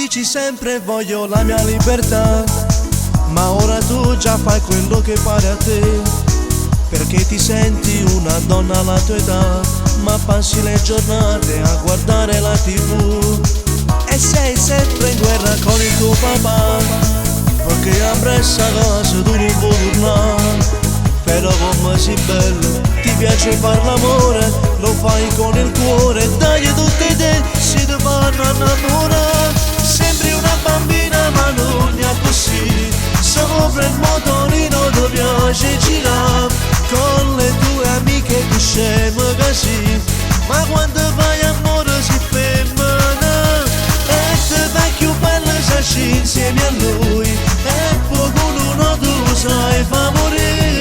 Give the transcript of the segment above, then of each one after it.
dici sempre voglio la mia libertà, ma ora tu già fai quello che pare a te, perché ti senti una donna alla tua età, ma passi le giornate a guardare la TV e sei sempre in guerra con il tuo papà, perché a Brescia casa tu non puoi tornare. Però come sei bello, ti piace far l'amore, lo fai con il cuore, dai tutte te, si ti fanno innamorare. Sembri una bambina ma non è così, sopra il motorino ti piace girare, con le tue amiche tu scema così, ma quando fai amore si femmina, e te vecchio bello sei insieme a lui, e poi con uno tu sai fa morire.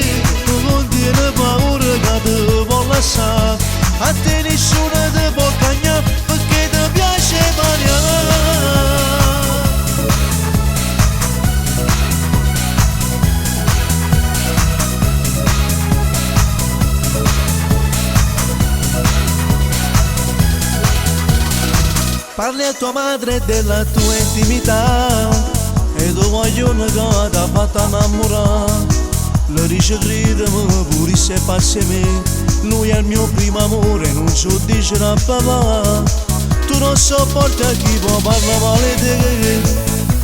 Tiene paura che ti vuol lasciare, a te nessuno ti può cagnare perché ti piace variare. Parli a tua madre della tua intimità e tu vogliono che ti ha fatto innamorare. Le dice credimi pure se passi a me, lui è il mio primo amore, non so dice a papà. Tu non sopporti a chi può parlare male di te,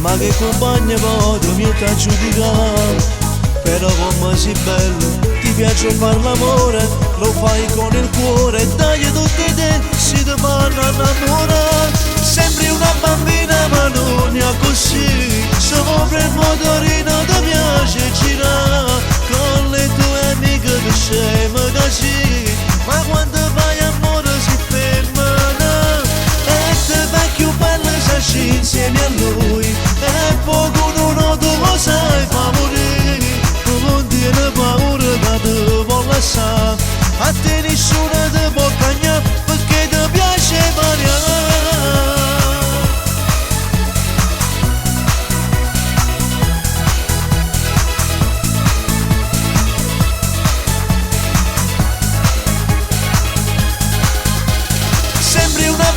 ma che compagno potrà mica giudicare. Però come sei bello, ti piace far l'amore, lo fai con il cuore, dai tutte te, si ti fanno innamorare. Sembri una bambina ma non è così, sopra il motorino ti piace girare, con le tue amiche che scema così, ma quando fai amore si fermano, e te vecchio bello sei insieme a lui, e poi con uno tu lo sai fa morire. Tu non tieni paura che ti vuol lasciare, a te nessuno ti può cagnare perché ti piace variare.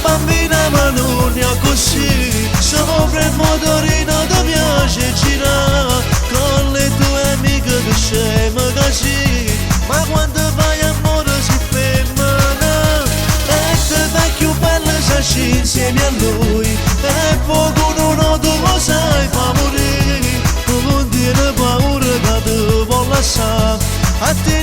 Bambina ma non è così, sopra il motorino ti piace girare, con le tue amiche che scema così, ma quando fai amore si fermano, e te vecchio bello sei insieme a lui, e poi con uno tu lo sai fa morire. Tu non tieni paura che ti vuol lasciare, a te